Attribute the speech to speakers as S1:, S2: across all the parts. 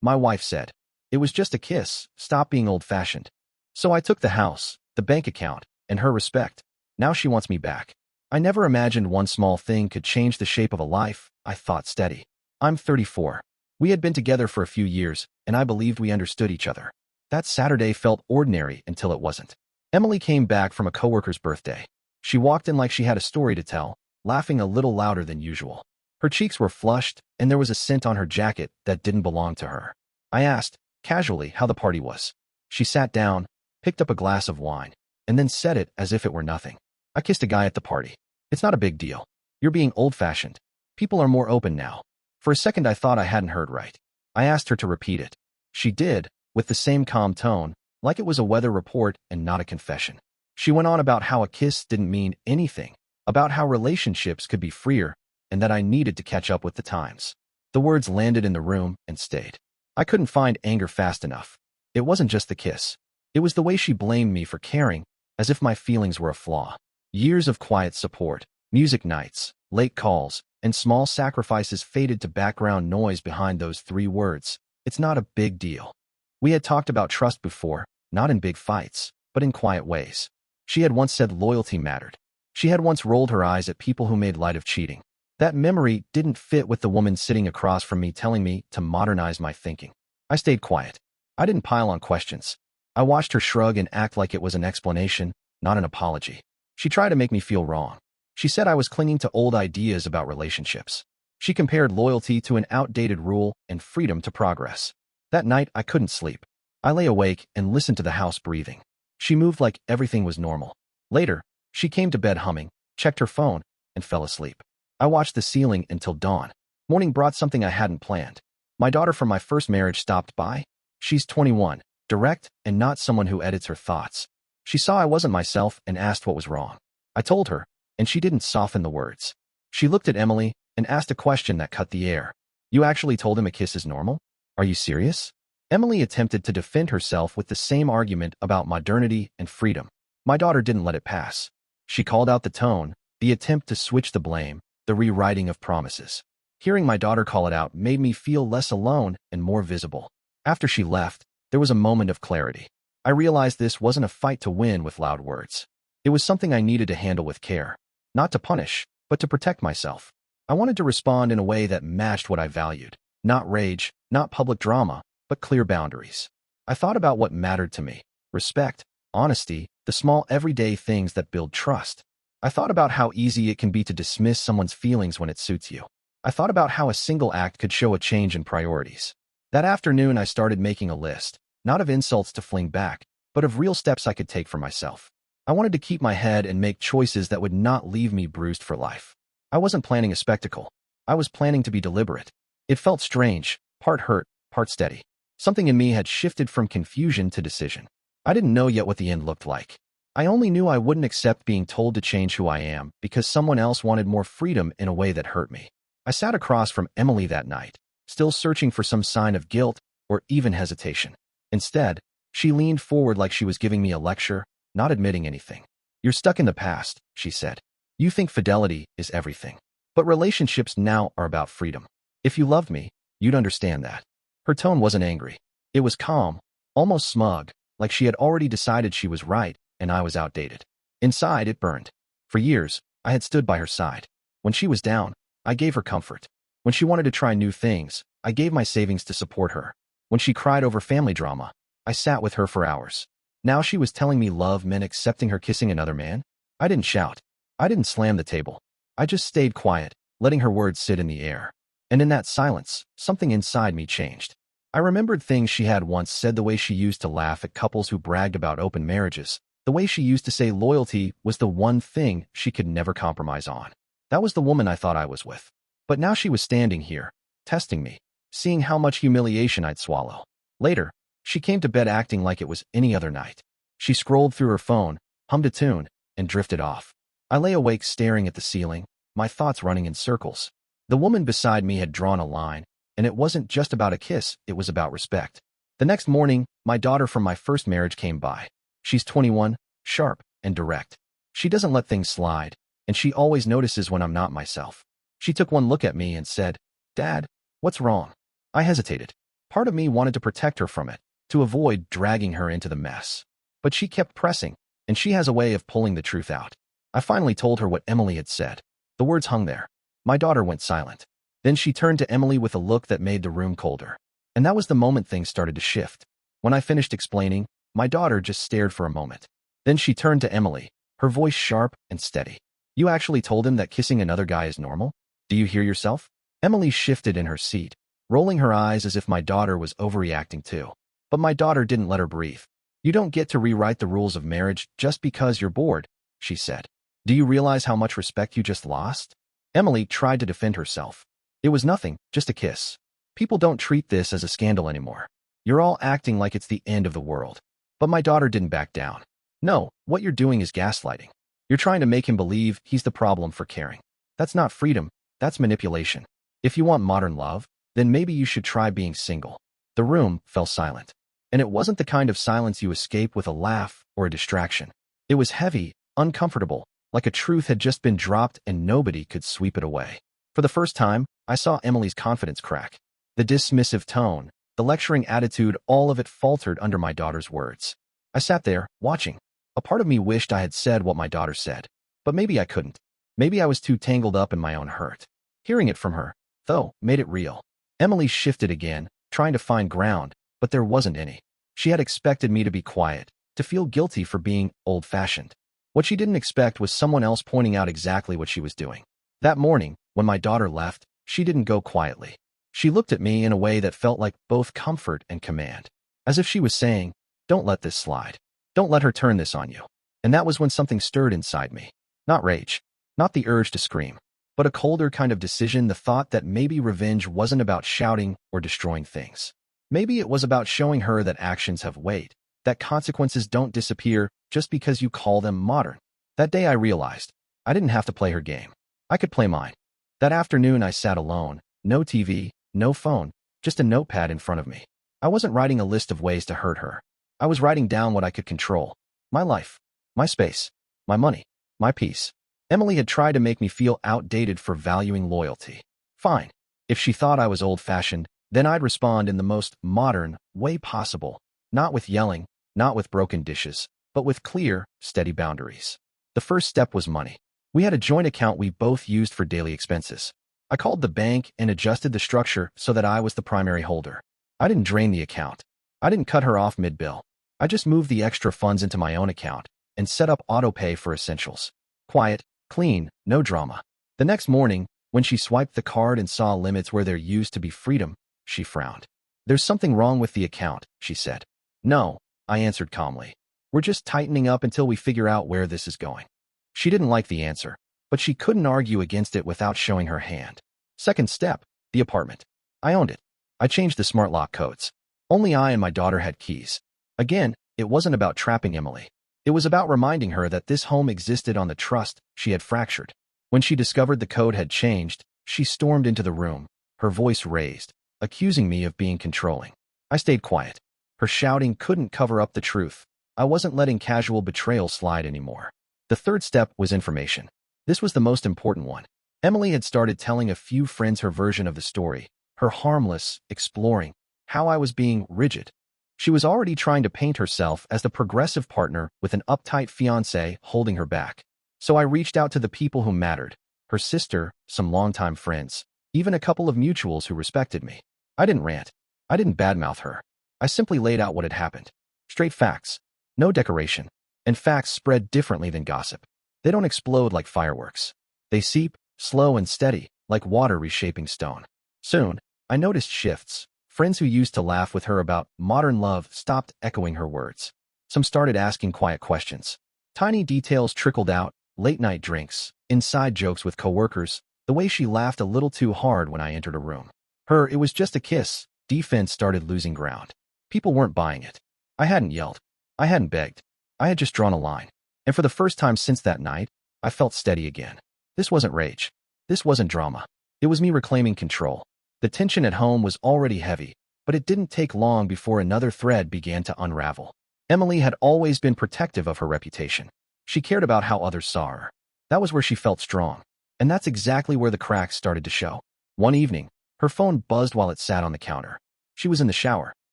S1: My wife said. It was just a kiss, stop being old-fashioned. So I took the house, the bank account, and her respect. Now she wants me back. I never imagined one small thing could change the shape of a life, I thought steady. I'm 34. We had been together for a few years, and I believed we understood each other. That Saturday felt ordinary until it wasn't. Emily came back from a coworker's birthday. She walked in like she had a story to tell, laughing a little louder than usual. Her cheeks were flushed, and there was a scent on her jacket that didn't belong to her. I asked, casually, how the party was. She sat down, picked up a glass of wine, and then said it as if it were nothing. I kissed a guy at the party. It's not a big deal. You're being old-fashioned. People are more open now. For a second I thought I hadn't heard right. I asked her to repeat it. She did, with the same calm tone, like it was a weather report and not a confession. She went on about how a kiss didn't mean anything, about how relationships could be freer, and that I needed to catch up with the times. The words landed in the room and stayed. I couldn't find anger fast enough. It wasn't just the kiss. It was the way she blamed me for caring, as if my feelings were a flaw. Years of quiet support, music nights, late calls, and small sacrifices faded to background noise behind those 3 words. It's not a big deal. We had talked about trust before, not in big fights, but in quiet ways. She had once said loyalty mattered. She had once rolled her eyes at people who made light of cheating. That memory didn't fit with the woman sitting across from me telling me to modernize my thinking. I stayed quiet. I didn't pile on questions. I watched her shrug and act like it was an explanation, not an apology. She tried to make me feel wrong. She said I was clinging to old ideas about relationships. She compared loyalty to an outdated rule and freedom to progress. That night, I couldn't sleep. I lay awake and listened to the house breathing. She moved like everything was normal. Later, she came to bed humming, checked her phone, and fell asleep. I watched the ceiling until dawn. Morning brought something I hadn't planned. My daughter from my first marriage stopped by. She's 21, direct, and not someone who edits her thoughts. She saw I wasn't myself and asked what was wrong. I told her, and she didn't soften the words. She looked at Emily and asked a question that cut the air. You actually told him a kiss is normal? Are you serious? Emily attempted to defend herself with the same argument about modernity and freedom. My daughter didn't let it pass. She called out the tone, the attempt to switch the blame, the rewriting of promises. Hearing my daughter call it out made me feel less alone and more visible. After she left, there was a moment of clarity. I realized this wasn't a fight to win with loud words. It was something I needed to handle with care. Not to punish, but to protect myself. I wanted to respond in a way that matched what I valued. Not rage, not public drama, but clear boundaries. I thought about what mattered to me. Respect, honesty, the small everyday things that build trust. I thought about how easy it can be to dismiss someone's feelings when it suits you. I thought about how a single act could show a change in priorities. That afternoon I started making a list, not of insults to fling back, but of real steps I could take for myself. I wanted to keep my head and make choices that would not leave me bruised for life. I wasn't planning a spectacle. I was planning to be deliberate. It felt strange, part hurt, part steady. Something in me had shifted from confusion to decision. I didn't know yet what the end looked like. I only knew I wouldn't accept being told to change who I am because someone else wanted more freedom in a way that hurt me. I sat across from Emily that night, still searching for some sign of guilt or even hesitation. Instead, she leaned forward like she was giving me a lecture, not admitting anything. You're stuck in the past, she said. You think fidelity is everything. But relationships now are about freedom. If you loved me, you'd understand that. Her tone wasn't angry. It was calm, almost smug, like she had already decided she was right and I was outdated. Inside, it burned. For years, I had stood by her side. When she was down, I gave her comfort. When she wanted to try new things, I gave my savings to support her. When she cried over family drama, I sat with her for hours. Now she was telling me love meant accepting her kissing another man? I didn't shout. I didn't slam the table. I just stayed quiet, letting her words sit in the air. And in that silence, something inside me changed. I remembered things she had once said, the way she used to laugh at couples who bragged about open marriages, the way she used to say loyalty was the one thing she could never compromise on. That was the woman I thought I was with. But now she was standing here, testing me, seeing how much humiliation I'd swallow. Later, she came to bed acting like it was any other night. She scrolled through her phone, hummed a tune, and drifted off. I lay awake staring at the ceiling, my thoughts running in circles. The woman beside me had drawn a line, and it wasn't just about a kiss, it was about respect. The next morning, my daughter from my first marriage came by. She's 21, sharp, and direct. She doesn't let things slide, and she always notices when I'm not myself. She took one look at me and said, "Dad, what's wrong?" I hesitated. Part of me wanted to protect her from it, to avoid dragging her into the mess. But she kept pressing, and she has a way of pulling the truth out. I finally told her what Emily had said. The words hung there. My daughter went silent. Then she turned to Emily with a look that made the room colder. And that was the moment things started to shift. When I finished explaining, my daughter just stared for a moment. Then she turned to Emily, her voice sharp and steady. You actually told him that kissing another guy is normal? Do you hear yourself? Emily shifted in her seat, rolling her eyes as if my daughter was overreacting too. But my daughter didn't let her breathe. You don't get to rewrite the rules of marriage just because you're bored, she said. Do you realize how much respect you just lost? Emily tried to defend herself. It was nothing, just a kiss. People don't treat this as a scandal anymore. You're all acting like it's the end of the world. But my daughter didn't back down. No, what you're doing is gaslighting. You're trying to make him believe he's the problem for caring. That's not freedom, that's manipulation. If you want modern love, then maybe you should try being single. The room fell silent. And it wasn't the kind of silence you escape with a laugh or a distraction. It was heavy, uncomfortable, like a truth had just been dropped and nobody could sweep it away. For the first time, I saw Emily's confidence crack. The dismissive tone, the lecturing attitude, all of it faltered under my daughter's words. I sat there, watching. A part of me wished I had said what my daughter said. But maybe I couldn't. Maybe I was too tangled up in my own hurt. Hearing it from her, though, made it real. Emily shifted again, trying to find ground, but there wasn't any. She had expected me to be quiet, to feel guilty for being old-fashioned. What she didn't expect was someone else pointing out exactly what she was doing. That morning, when my daughter left, she didn't go quietly. She looked at me in a way that felt like both comfort and command. As if she was saying, don't let this slide. Don't let her turn this on you. And that was when something stirred inside me. Not rage. Not the urge to scream. But a colder kind of decision, the thought that maybe revenge wasn't about shouting or destroying things. Maybe it was about showing her that actions have weight, that consequences don't disappear just because you call them modern. That day I realized I didn't have to play her game. I could play mine. That afternoon I sat alone, no TV, no phone, just a notepad in front of me. I wasn't writing a list of ways to hurt her. I was writing down what I could control. My life, my space, my money, my peace. Emily had tried to make me feel outdated for valuing loyalty. Fine. If she thought I was old-fashioned, then I'd respond in the most modern way possible. Not with yelling, not with broken dishes, but with clear, steady boundaries. The first step was money. We had a joint account we both used for daily expenses. I called the bank and adjusted the structure so that I was the primary holder. I didn't drain the account. I didn't cut her off mid-bill. I just moved the extra funds into my own account and set up auto-pay for essentials. Quiet, clean, no drama. The next morning, when she swiped the card and saw limits where there used to be freedom, she frowned. There's something wrong with the account, she said. No, I answered calmly. We're just tightening up until we figure out where this is going. She didn't like the answer, but she couldn't argue against it without showing her hand. Second step, the apartment. I owned it. I changed the smart lock codes. Only I and my daughter had keys. Again, it wasn't about trapping Emily. It was about reminding her that this home existed on the trust she had fractured. When she discovered the code had changed, she stormed into the room, her voice raised, accusing me of being controlling. I stayed quiet. Her shouting couldn't cover up the truth. I wasn't letting casual betrayal slide anymore. The third step was information. This was the most important one. Emily had started telling a few friends her version of the story, her harmless, exploring, how I was being rigid. She was already trying to paint herself as the progressive partner with an uptight fiancé holding her back. So I reached out to the people who mattered, her sister, some longtime friends, even a couple of mutuals who respected me. I didn't rant. I didn't badmouth her. I simply laid out what had happened. Straight facts. No decoration. And facts spread differently than gossip. They don't explode like fireworks. They seep, slow and steady, like water reshaping stone. Soon, I noticed shifts. Friends who used to laugh with her about modern love stopped echoing her words. Some started asking quiet questions. Tiny details trickled out, late-night drinks, inside jokes with coworkers, the way she laughed a little too hard when I entered a room. It was just a kiss. Defense started losing ground. People weren't buying it. I hadn't yelled. I hadn't begged. I had just drawn a line. And for the first time since that night, I felt steady again. This wasn't rage. This wasn't drama. It was me reclaiming control. The tension at home was already heavy, but it didn't take long before another thread began to unravel. Emily had always been protective of her reputation. She cared about how others saw her. That was where she felt strong. And that's exactly where the cracks started to show. One evening, her phone buzzed while it sat on the counter. She was in the shower.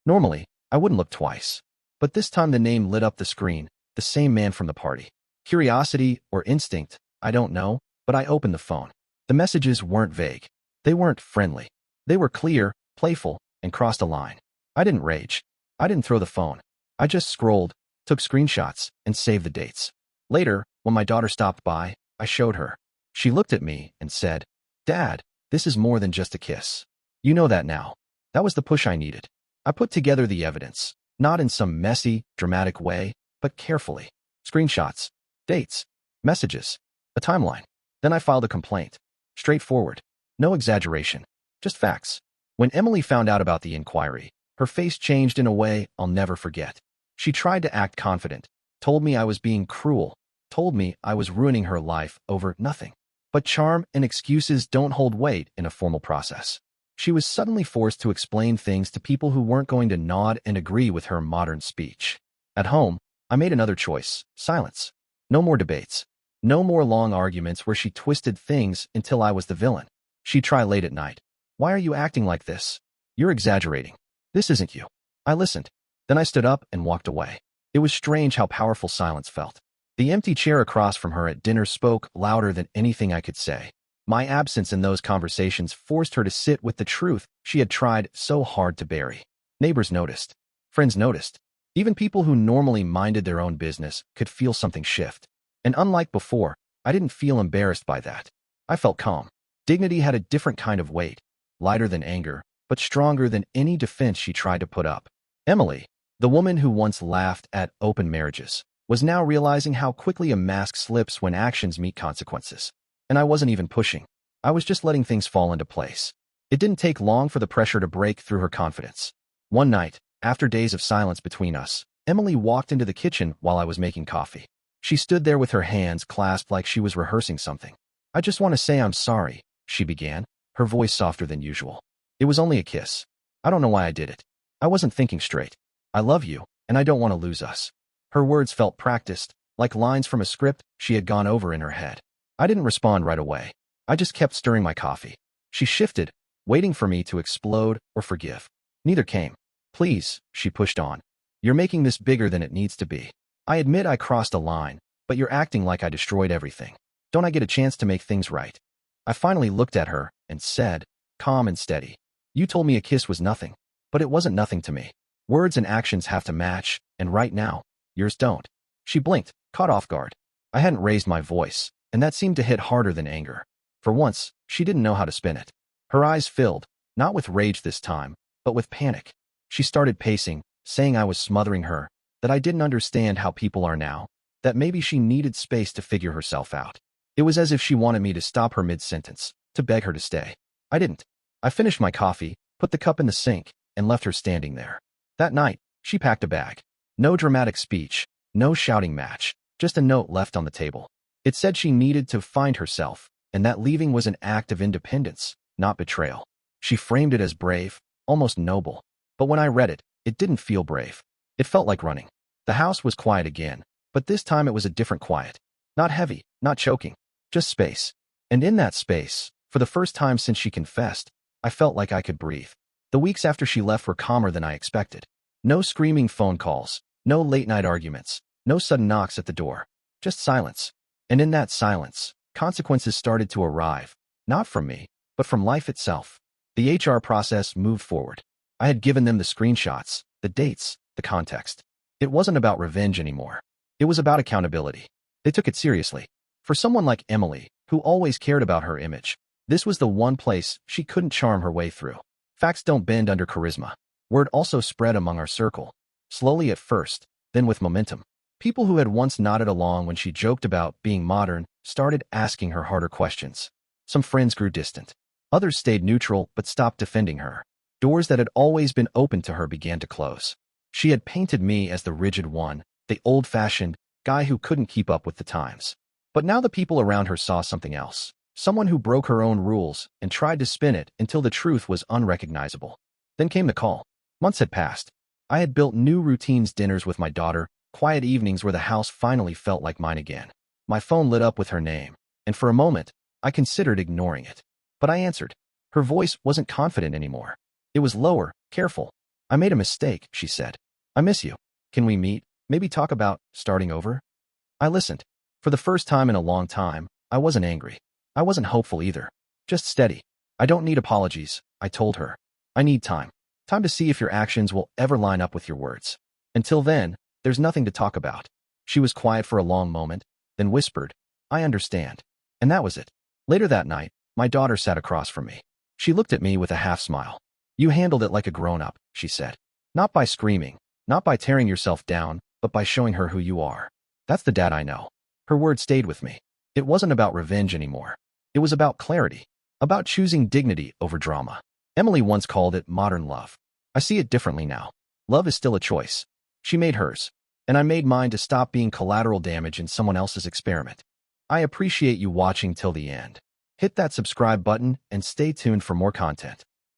S1: Normally, I wouldn't look twice. But this time the name lit up the screen, the same man from the party. Curiosity or instinct, I don't know, but I opened the phone. The messages weren't vague. They weren't friendly. They were clear, playful, and crossed a line. I didn't rage. I didn't throw the phone. I just scrolled, took screenshots, and saved the dates. Later, when my daughter stopped by, I showed her. She looked at me and said, "Dad, this is more than just a kiss. You know that now." That was the push I needed. I put together the evidence, not in some messy, dramatic way, but carefully. Screenshots, dates, messages, a timeline. Then I filed a complaint. Straightforward. No exaggeration. Just facts. When Emily found out about the inquiry, her face changed in a way I'll never forget. She tried to act confident, told me I was being cruel, told me I was ruining her life over nothing. But charm and excuses don't hold weight in a formal process. She was suddenly forced to explain things to people who weren't going to nod and agree with her modern speech. At home, I made another choice: silence. No more debates. No more long arguments where she twisted things until I was the villain. She'd try late at night. "Why are you acting like this? You're exaggerating. This isn't you." I listened. Then I stood up and walked away. It was strange how powerful silence felt. The empty chair across from her at dinner spoke louder than anything I could say. My absence in those conversations forced her to sit with the truth she had tried so hard to bury. Neighbors noticed. Friends noticed. Even people who normally minded their own business could feel something shift. And unlike before, I didn't feel embarrassed by that. I felt calm. Dignity had a different kind of weight, lighter than anger, but stronger than any defense she tried to put up. Emily, the woman who once laughed at open marriages, was now realizing how quickly a mask slips when actions meet consequences. And I wasn't even pushing. I was just letting things fall into place. It didn't take long for the pressure to break through her confidence. One night, after days of silence between us, Emily walked into the kitchen while I was making coffee. She stood there with her hands clasped like she was rehearsing something. "I just want to say I'm sorry," she began, her voice softer than usual. "It was only a kiss. I don't know why I did it. I wasn't thinking straight. I love you, and I don't want to lose us." Her words felt practiced, like lines from a script she had gone over in her head. I didn't respond right away. I just kept stirring my coffee. She shifted, waiting for me to explode or forgive. Neither came. "Please," she pushed on. "You're making this bigger than it needs to be. I admit I crossed a line, but you're acting like I destroyed everything. Don't I get a chance to make things right?" I finally looked at her and said, calm and steady, "You told me a kiss was nothing, but it wasn't nothing to me. Words and actions have to match, and right now, yours don't." She blinked, caught off guard. I hadn't raised my voice, and that seemed to hit harder than anger. For once, she didn't know how to spin it. Her eyes filled, not with rage this time, but with panic. She started pacing, saying I was smothering her, that I didn't understand how people are now, that maybe she needed space to figure herself out. It was as if she wanted me to stop her mid-sentence, to beg her to stay. I didn't. I finished my coffee, put the cup in the sink, and left her standing there. That night, she packed a bag. No dramatic speech, no shouting match, just a note left on the table. It said she needed to find herself, and that leaving was an act of independence, not betrayal. She framed it as brave, almost noble. But when I read it, it didn't feel brave. It felt like running. The house was quiet again, but this time it was a different quiet. Not heavy, not choking, just space. And in that space, for the first time since she confessed, I felt like I could breathe. The weeks after she left were calmer than I expected. No screaming phone calls, no late-night arguments, no sudden knocks at the door. Just silence. And in that silence, consequences started to arrive, not from me, but from life itself. The HR process moved forward. I had given them the screenshots, the dates, the context. It wasn't about revenge anymore. It was about accountability. They took it seriously. For someone like Emily, who always cared about her image, this was the one place she couldn't charm her way through. Facts don't bend under charisma. Word also spread among our circle. Slowly at first, then with momentum. People who had once nodded along when she joked about being modern started asking her harder questions. Some friends grew distant. Others stayed neutral but stopped defending her. Doors that had always been open to her began to close. She had painted me as the rigid one, the old-fashioned guy who couldn't keep up with the times. But now the people around her saw something else. Someone who broke her own rules and tried to spin it until the truth was unrecognizable. Then came the call. Months had passed. I had built new routines, dinners with my daughter, quiet evenings where the house finally felt like mine again. My phone lit up with her name, and for a moment, I considered ignoring it. But I answered. Her voice wasn't confident anymore. It was lower, Careful. I made a mistake, she said. I miss you. Can we meet? Maybe talk about starting over? I listened. For the first time in a long time, I wasn't angry. I wasn't hopeful either. Just steady. I don't need apologies, I told her. I need time. Time to see if your actions will ever line up with your words. Until then, there's nothing to talk about. She was quiet for a long moment, then whispered, I understand. And that was it. Later that night, my daughter sat across from me. She looked at me with a half smile. You handled it like a grown-up, she said. Not by screaming, not by tearing yourself down, but by showing her who you are. That's the dad I know. Her words stayed with me. It wasn't about revenge anymore. It was about clarity, about choosing dignity over drama. Emily once called it modern love. I see it differently now. Love is still a choice. She made hers, and I made mine to stop being collateral damage in someone else's experiment. I appreciate you watching till the end. Hit that subscribe button and stay tuned for more content.